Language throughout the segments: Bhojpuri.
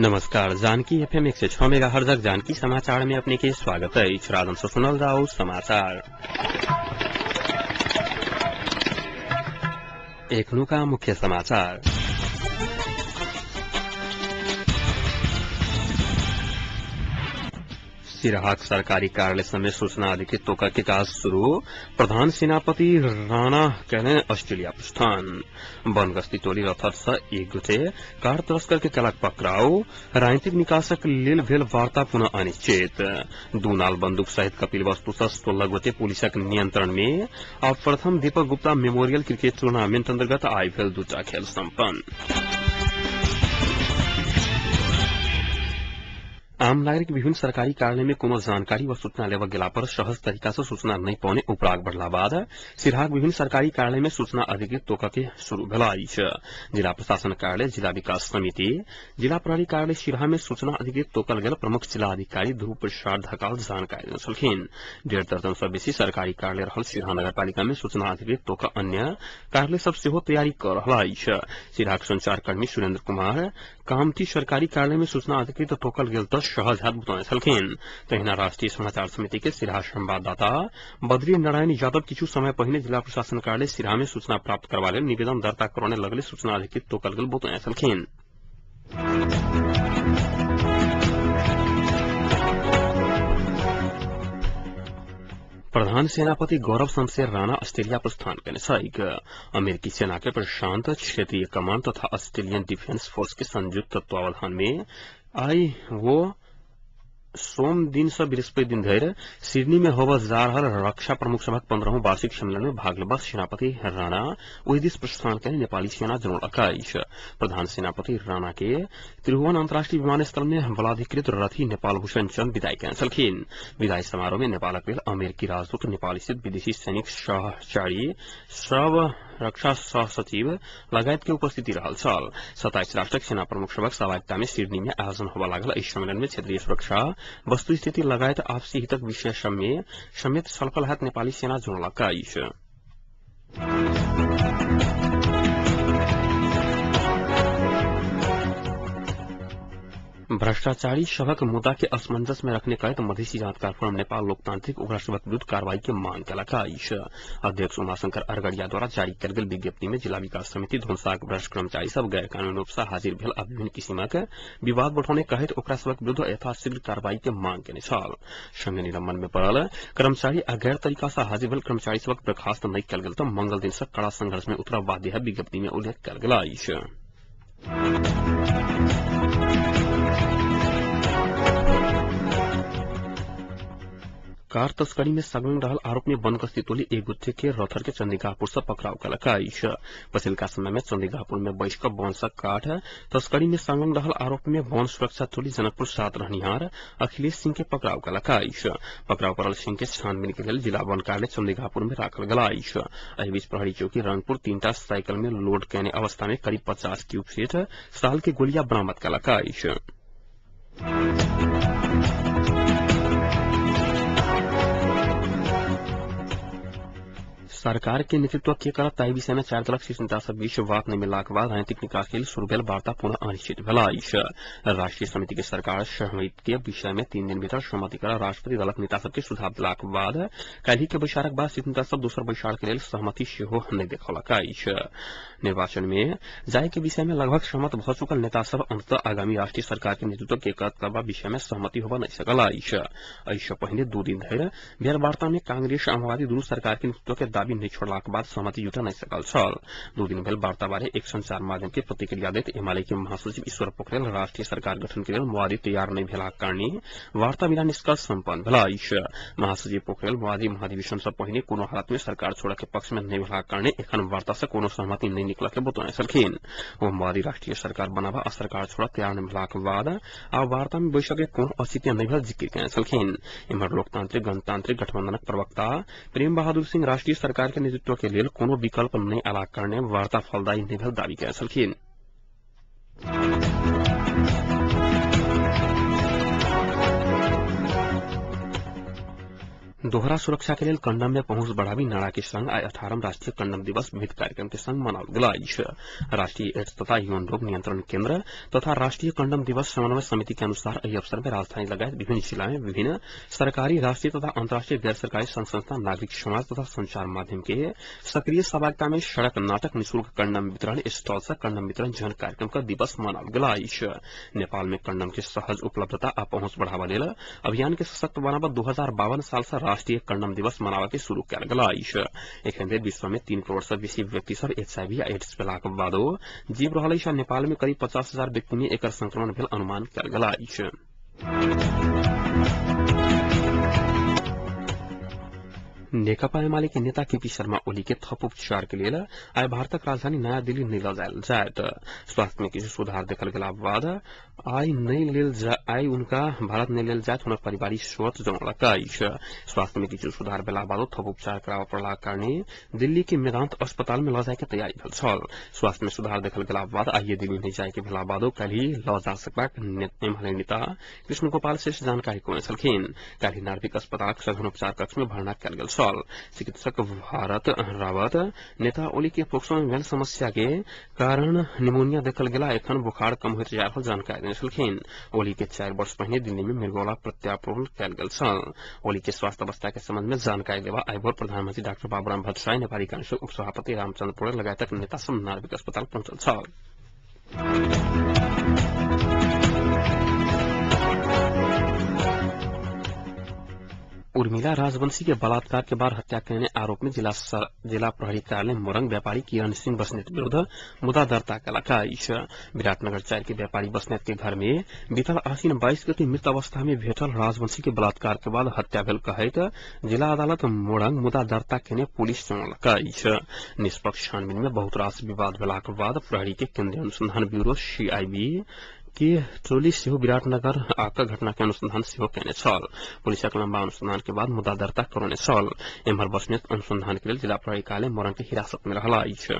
नमस्कार। जानकी एफएम 106 मेगाहर्ज जानकी समाचार में अपने के स्वागत है। राजन से सुनल जाओ समाचार। एखनु का मुख्य समाचार। सिराहाक सरकारी कार्यालय समेत सूचना अधिकृतों का जांच शुरू। प्रधान सेनापति राणा कहने ऑस्ट्रेलिया प्रस्थान। बनगस्ती टोली रथर से एक गुटे कार तस्कर के कलक पकड़ाओ। राजनीतिक निकासक लेल भेल वार्ता पुनः अनिश्चित। दू नाल बंदूक सहित कपिल वस्तु से 16 गोटे पुलिसक नियंत्रण में। अब प्रथम Deepak Gupta memorial cricket tournament अंतर्गत आई भेल दूटा खेल संपन्न। आम नागरिक विभिन्न सरकारी कार्यालय में कोनो जानकारी व सूचना लेवा गेला पर सहज तरीका से सूचना नहीं पाउने उपराग बढ़ला बाद सिराहाक विभिन्न सरकारी कार्यालय में सूचना अधिकृत तोका के शुरू भेला अछि। जिला प्रशासन कार्यालय, जिला विकास समिति, जिला प्रहरी कार्यालय सिराहा में सूचना अधिकृत तोकल गेल प्रमुख जिला अधिकारी ध्रुव प्रसाद ढकाल जानकारी देने छलखिन। 1.5 दर्जन से बेसी सरकारी कार्यालय रहल सिराहा नगरपालिका में सूचना अधिकृत तोका अन्य कार्यालय सब सेहो तैयारी कर रहल अछि। सिराहाक संचारकर्मी सुरेंद्र कुमार कामती सरकारी कार्यालय में सूचना अधिकृत तोकल गेल त सहज हाथ बुतौने छलखिन। तहिना राष्ट्रीय समाचार समिति के सिराहा संवाददाता बद्री नारायण यादव किछु समय पहिने जिला प्रशासन कार्यालय सिराहा में सूचना प्राप्त करबा लेल निवेदन दर्ता करने लगले सूचना अधिकृत तोकल गेल बुतौने छलखिन। प्रधान सेनापति गौरव शमशेर राणा ऑस्ट्रेलिया प्रस्थान करेंगे। अमेरिकी सेना के प्रशांत क्षेत्रीय कमांड तथा ऑस्ट्रेलियन डिफेंस फोर्स के संयुक्त तत्वावधान में आई वो सोम दिन से बृहस्पति दिन धरि सिडनी में होबा जा रहल रक्षा प्रमुख सभक 15वां वार्षिक सम्मेलन में भाग लेबा सेनापति राणा ओहि दिस प्रस्थान के नेपाली सेना जनौलक अछि। प्रधान सेनापति राणा के त्रिभुवन अंतर्राष्ट्रीय विमानस्थल में बलाधिकृत रथी नेपाल भूषण चंद विदाई कयने छलखिन। विदाई समारोह में नेपालक भेल अमेरिकी राजदूत, नेपाल स्थित विदेशी सैनिक सहचारी, सब रक्षा सह सचिव लगायत के उपस्थिति रहल छल। 27 राष्ट्रक सेना प्रमुख सभक सहभागिता में सिडनी में आयोजन होबा लागल एहि सम्मेलन में क्षेत्रीय सुरक्षा, वस्तु स्थिति लगायत आपसी हितक विषय समेत छलफल हैत नेपाली सेना जनौलक अछि। भ्रष्टाचारी सभक मुद्दा के असमंजस में रखने कहत मधेसी जांचकार फोरम नेपाल लोकतांत्रिक उग्र सभक विरुद्ध कार्रवाई के मांग कयलक अछि। अध्यक्ष उमाशंकर अरगड़िया द्वारा जारी कयल गेल विज्ञप्ति में जिला विकास समिति धुनसाक भ्रष्ट कर्मचारी सब गैर कानूनी रूप से हाजिर भेल आ विभिन्न किसिमक विवाद बढ़ौने कहत ओकरा सभक विरुद्ध यथाशीघ्र कार्रवाई के मांग केने छल। संगे निलंबन में पड़ल कर्मचारी आ गैर तरीका से हाजिर भेल कर्मचारी सबक बर्खास्त नहीं कयल गेल तऽ मंगल दिन से कड़ा संघर्ष में उतरब बाध्य है विज्ञप्ति में उल्लेख कयल गेल अछि। कार तस्करी में संलग्न रहल आरोप में बनगस्ती टोली एक गुत्थे के रथर के चंदीगापुर से पकड़ाव कयलक अछि। पछिलका समय में चंदीगापुर में बैस क वन से काठ तस्करी में संलग्न रहल आरोप में वन सुरक्षा टोली जनकपुर 7 रहनिहार अखिलेश सिंह के पकड़ाव कयलक अछि। पकड़ाव करल सिंह के छानबीन के लेल जिला वन कार्यालय चंदीगापुर में राखल गेल अछि। एहि बीच प्रहरी चौकी रंगपुर 3टा साइकिल में लोड कयने अवस्था में करीब 50 क्यूब फीट साल के गोलियां बरामद कयलक अछि। सरकार के नेतृत्व के करत ताहि विषय में 4 दलक शीर्ष नेता सब बीच बात नहीं मिलला के बाद राजनीतिक निकास के लिए शुरू भेल वार्ता पुनः अनिश्चित भेल अछि। राष्ट्रीय समिति के सरकार सहमति के विषय में 3 दिन भीतर सहमति कर राष्ट्रपति दलक नेता सब के सुझाव दिला के बाद काल्हि के बैसारक बाद शीर्ष नेता सब दोसर बैसार के लिए सहमति सेहो नहीं देखौलक अछि। निर्वाचन में जाय के विषय में लगभग सहमत भ चुकल नेता सब अंततः आगामी राष्ट्रीय सरकार के नेतृत्व के करबा विषय में सहमति होबा नहीं सकल अछि। एहिसँ पहिने 2 दिन धरि भेल वार्ता में कांग्रेस आ माओवादी दुनू सरकार के नेतृत्व के दाबी नहीं छोड़ला के बाद सहमति जुटा नहीं सकल छल। 2 दिन भेल वार्ता बारे एक संचार माध्यम के प्रतिक्रिया दैत एमएलए के महासचिव ईश्वर पोखरेल राष्ट्रीय सरकार गठन के लिए माओवादी तैयार नहीं भेलाक कारणे वार्ता बिना निष्कर्ष संपन्न भेल अछि। महासचिव पोखरेल माओवादी महाधिवेशन से पहिने कोनो हालत में सरकार छोड़े के पक्ष में नहीं भेलाक कारणे एखन वार्ता से कोनो सहमति नहीं निकला के बतौने छलखिन। वो माओवादी राष्ट्रीय सरकार बनाबा आ सरकार छोड़ा तैयार नहीं भेलाक बाद आब वार्ता में बैसक के कोनो औचित्य नहीं भेल जिक्र कयने छलखिन। इम्हर लोकतांत्रिक गणतांत्रिक गठबंधनक प्रवक्ता प्रेम बहादुर सिंह राष्ट्रीय सरकार के नेतृत्व के लिए कोनो विकल्प नहीं अयलाक कारणे वार्ता फलदायी नहीं भेल दावी कयने छलखिन। दोहरा सुरक्षा के लिए कंडम में पहुंच बढ़ावी नाड़ा के संग आज 18 राष्ट्रीय कंडम दिवस विविध कार्यक्रम के संग मनावल गया। राष्ट्रीय एड्स तथा यौन रोग नियंत्रण केंद्र तथा राष्ट्रीय कंडम दिवस समन्वय समिति के अनुसार इस अवसर में राजधानी लगायत विभिन्न जिला में विभिन्न सरकारी, राष्ट्रीय तथा अंतर्राष्ट्रीय गैर सरकारी संघ संस्था, नागरिक समाज तथा संचार माध्यम के सक्रिय सहभागिता में सड़क नाटक, निःशुल्क कंडम वितरण, स्टॉल से कंडम वितरण जन कार्यक्रम का दिवस मनावल गया। नेपाल में कंडम की सहज उपलब्धता आ पहुंच बढ़ावा लेल अभियान के सशक्त बनावत 2052 साल से राष्ट्रीय कंडम दिवस मनावा के शुरू कयल गया। एखन धरि विश्व में 3 करोड़ से बेसी व्यक्ति सब HIV या एड्स भेलाक बादो जीव रहल अछि। नेपाल में करीब 50,000 व्यक्ति में एकर संक्रमण भेल अनुमान कयल गेल अछि। नेकपा एमाले के नेता केपी शर्मा ओली के थप उपचार के लिए आज भारतक राजधानी नया दिल्ली नहीं ल जायल जायत। स्वास्थ्य में किसी सुधार देखल गेला बाद आई उनका भारत नहीं लेल जायत हुनक पारिवारिक स्रोत जनौलक अछि। स्वास्थ्य में किछु सुधार भेला बाद थप उपचार कराबय पड़लाक कारणे दिल्ली के मेदांत अस्पताल में ल जाय के तैयारी भेल छल। स्वास्थ्य में सुधार देखल गेला बाद आइए दिल्ली नहीं जाय के भेला बादो काल्हि ल जा सकबाक एमाले नेता कृष्ण गोपाल शेष जानकारी कयने छलखिन। काल्हि नार्विक अस्पतालक सघन उपचार कक्ष में भर्ना कयल गेल छल। चिकित्सक भारत रावत नेता ओली के फोक्सो में भेल समस्या के कारण निमोनिया देखल गेला, एखन बुखार कम होइत जा रहल जानकारी देने छलखिन। ओली के 4 वर्ष पहिने दिल्ली में मृगौला प्रत्यारोपण कयल गेल छल। ओली के स्वास्थ्य अवस्था के संबंध में जानकारी देबा आइ भोर प्रधानमंत्री डॉक्टर बाबूराम भट्टराय, नेपाली कांग्रेस उपसभापति रामचंद्र पौडेल लगायतक नेता सब नार्विक अस्पताल पहुंचल छल। उर्मिला राजवंशी के बलात्कार के बाद हत्या करने आरोप में जिला प्रहरी कार्यालय मोरंग व्यापारी किरण सिंह बस्नेत विरुद्ध मुद्दा दर्ता कयलक अछि। विराटनगर 4 के व्यापारी बस्नेत के घर में बीतल आश्विन 22 गते मृत अवस्था में भेटल राजवंशी के बलात्कार के बाद हत्या भेल कहैत जिला अदालत मोरंग मुद्दा दर्ता केने पुलिस जनौलक अछि। निष्पक्ष छानबीन में बहुत रास विवाद भेलाक बाद प्रहरी के केंद्रीय अनुसंधान ब्यूरो CIB के टोली सेहो विराटनगर आकर घटना के अनुसंधान सेहो केने छल। पुलिसक लंबा अनुसंधान के बाद मुद्दा दर्ता करौने छल। एम्हर बस्नेत अनुसंधान के लिए जिला प्रहरी कार्यालय मोरंग के हिरासत में रहल अछि।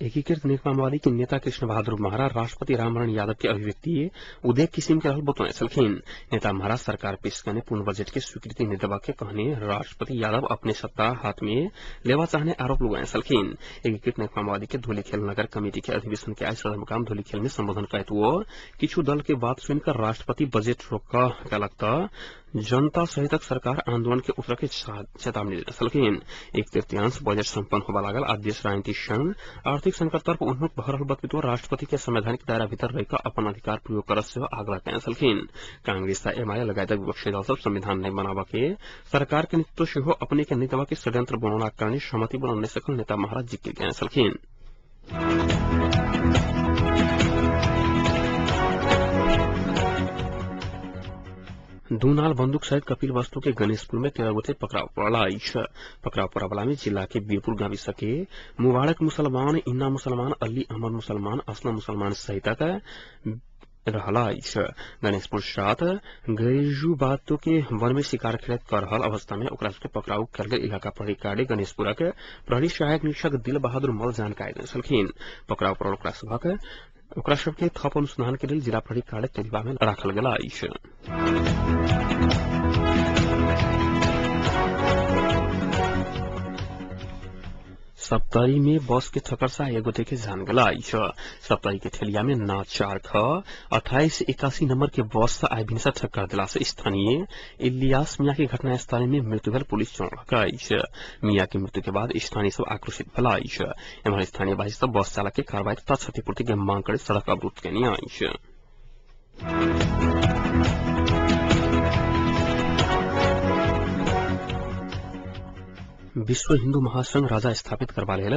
एकीकृत नेकपा माओवादी के नेता कृष्ण बहादुर महरा राष्ट्रपति रामनारायण यादव के अभिव्यक्ति उदेक किसिम के रहल बतौने छलखिन। नेता महरा सरकार पेश करने पूर्ण बजट के स्वीकृति नहीं देवा के कहने राष्ट्रपति यादव अपने सत्ता हाथ में लेवा चाहने आरोप लगाए छलखिन। एकीकृत नेकपा माओवादी के धूलीखेल नगर कमेटी के अधिवेशन के आज सदरमुकाम धूलीखेल में संबोधन करते हुए किछु दल के बात सुनकर राष्ट्रपति बजट रोक कयलक त जनता सहितक सरकार आंदोलन के उतरके चेतावनी देने छलखिन। 1/3 बजट संपन्न होबा लागल आ देश राजनीतिक संग आर्थिक संकट तरफ उन्मुख भ रहल बतबितो राष्ट्रपति के संवैधानिक दायरा भीतर रहिक अपन अधिकार प्रयोग करत सेहो आग्रह कयने छलखिन। कांग्रेस आ एमाले लगायतक विपक्षी दल सब संविधान नहीं बनाबा के सरकार के नेतृत्व सेहो अपने के नहीं देबा के षड्यंत्र बनौना कारणे सहमति बना नहीं सकल नेता महाराज जिक्र कयने छलखिन। दूनाल बंदूक सहित कपिल वस्तु के गणेशपुर में 13 गोटे पकड़ाव पड़ला अछि। पकड़ाव पड़ला में जिला के बीरपुर गाविस के मुबारक मुसलमान, इन्ना मुसलमान, अली अहमद मुसलमान, असलम मुसलमान सहितक रहला अछि। गणेशपुर साथ गैजू बातों के वन में शिकार खेलत कर रहल अवस्था में ओकरा के पकड़ाव कयल गेल इलाका प्रहरी कार्यालय गणेशपुरक प्रहरी सहायक निरीक्षक दिल बहादुर मल जानकारी देने छलखिन। पकड़ाव पड़ल ओकरा सबके थप अनुसंधान के लिए जिला प्रहरी कार्यालय तेलिबा में राखल गेल अछि। सप्तरी में बस के ठक्कर से एगो गोटे के जान गेल अछि। सप्तरी के ठेलिया में ना 4 ख 2881 नंबर के बस से आई भिनसा ठक्कर दिला से स्थानीय इलियास मिया के घटना स्थल में मृत्यु भेल पुलिस जनौलक अछि। मिया के मृत्यु के बाद स्थानीय सब आक्रोशित भेल अछि। एम्हर स्थानीय बासी सब बस चालक के कार्रवाई तथा क्षतिपूर्ति के मांग कर सड़क अवरुद्ध केने अछि। विश्व हिंदू महासंघ राजा स्थापित करवा लेल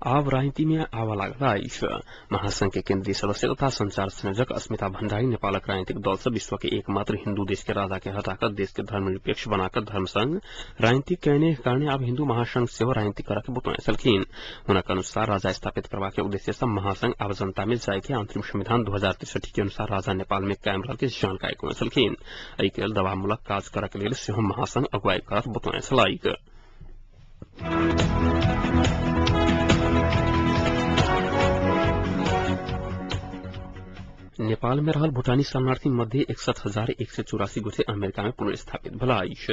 आब राजनीति में आवा लागल अछि। महासंघ के केंद्रीय सदस्य तथा संचार संयोजक अस्मिता भंडारी नेपालक राजनीतिक दल से विश्व के एकमात्र हिंदू देश के राजा के हटाकर देश के धर्मनिरपेक्ष बनाकर धर्म संघ राजनीति करने के कारण अब हिंदू महासंघ सेहो राजनीति करे के बतौने छलखिन। हुनक अनुसार राजा स्थापित करवा के उद्देश्य से महासंघ अब जनता में जाय के अंतरिम संविधान 2063 के अनुसार राजा नेपाल में कायम रहल के जानकारी कयने छलखिन। एहि के लेल दबावमूलक काज करे के लेल सेहो महासंघ अगुवाई करत बतौने छलाह। नेपाल में रहल भूटानी शरणार्थी मध्ये 61,184 गोटे अमेरिका में पुनर्स्थापित भलाइछ।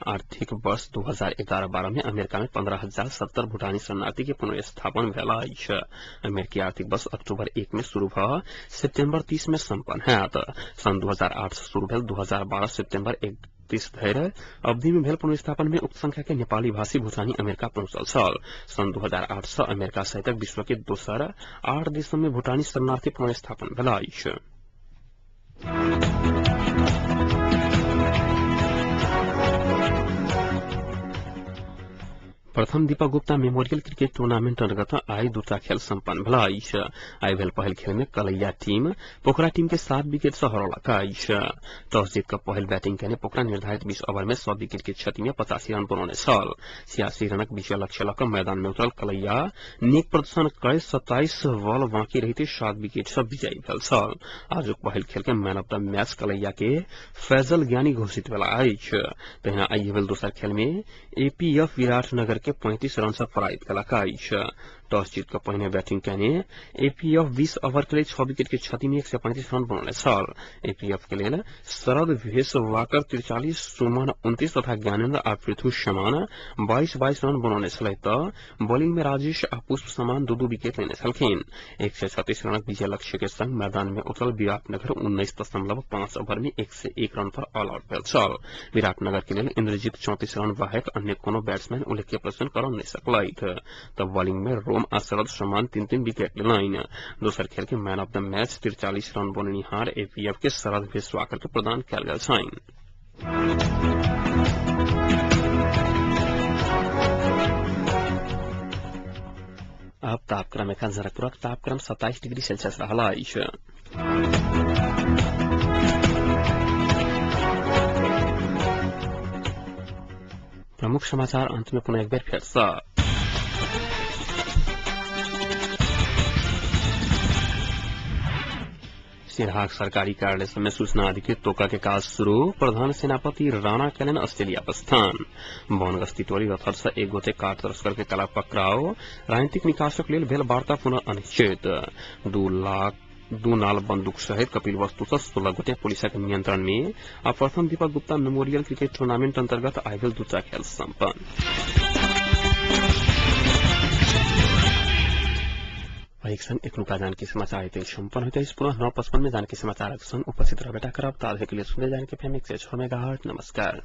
आर्थिक वर्ष 2011-12 में अमेरिका में 15,070 भूटानी शरणार्थी के पुनर्स्थापन भलाइछ। अमेरिकी आर्थिक वर्ष अक्टूबर 1 में शुरू भ सितंबर 30 में सम्पन्न हैत। सन 2008 से शुरू भेल 2012 सितंबर 31 धरि अवधि में भेल पुनर्स्थापन में उक्त संख्या के नेपाली भाषी भूटानी अमेरिका पहुंचल छल। सन 2008 से अमेरिका सहित विश्व के दोसर 8 देशों में भूटानी शरणार्थी पुनर्स्थापन भलाइछ। प्रथम Deepak Gupta memorial cricket tournament अंतर्गत आई दूसरा खेल सम्पन्न भलाइछ। आई भेल पहल खेल में कलैया टीम पोखरा टीम के 7 विकेट से हरौलकाइछ। टॉस जीत कर पहल बैटिंग करने पोखरा निर्धारित 20 ओवर में 100 विकेट की क्षति में 85 रन बनाने छल। 86 रनक विजय लक्ष्य लकर मैदान में उतरल कलैया नीक प्रदर्शन कर 27 बॉल बाकी रहते 7 विकेट से विजयी भेल छल। आजुक पहल खेल के मैन ऑफ द मैच कलैया के फैजल ज्ञानी घोषित भेला अछि। तहिना आई भेल दोसर खेल में एपीएफ विराटनगर के 35 रन से पराजित कलकाइछ। टॉस जीत कर पहिने बैटिंग करने एपीएफ 20 ओवर के लिए 6 विकेट की क्षति में 135 रन बनौने छल। एपीएफ के लिए शरद भेषवाकर 43, सुमन 29 तथा ज्ञानेन्द्र आ पृथ्वी समान 22 रन बनौने छलै त बॉलिंग में राजेश आ पुष्प समान 2 विकेट लेने छलखिन। 136 रनक विजय लक्ष्य के संग मैदान में उतरल विराटनगर 19.5 ओवर में 101 रन पर ऑल आउट भेल छल। विराटनगर के लिए इंद्रजीत 34 रन बाहेक अन्य कोनो बैट्समैन उल्लेखनीय प्रदर्शन कर नहीं सकलैथ। तब बॉलिंग में रोम आ शरद समान 3-3 विकेट लेलैन। दोसर खेल के man of the match 43 run बननिहार एपीएफ के शरद भेषवाकर के प्रदान कयल गेल छनि। अब तापक्रम एखन जनकपुरक तापक्रम 27 डिग्री सेल्सियस रहल अछि। प्रमुख समाचार अंत में पुनः एक बार फिर से। सिराहा सरकारी कार्यालय में सूचना अधिकृत तोका के काज शुरू। प्रधान सेनापति राणा कैलन ऑस्ट्रेलिया प्रस्थान। बनगस्ती टोली रथर से एक गोटे कार तस्कर के कला पकड़ाओ। राजनीतिक निकासक लेल भेल वार्ता पुनः अनिश्चित। 2 नाल बंदूक सहित कपिल वस्तु से 16 गोटे पुलिस के नियंत्रण में। आ प्रथम Deepak Gupta memorial cricket tournament अंतर्गत आई भेल दूसरा खेल सम्पन्न। एक संग एक नुका जान के समाचार सम्पन्न होते पुनः 9:55 में जान के समाचार संग उपस्थित रह बेटा करब ताजे के लिए सुने जान के FM 106 मेगाहर्ट्ज। नमस्कार।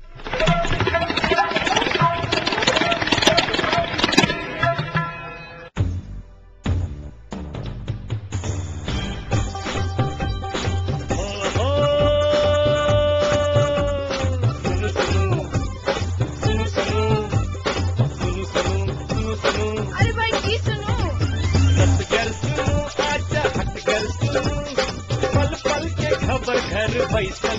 घर बैसल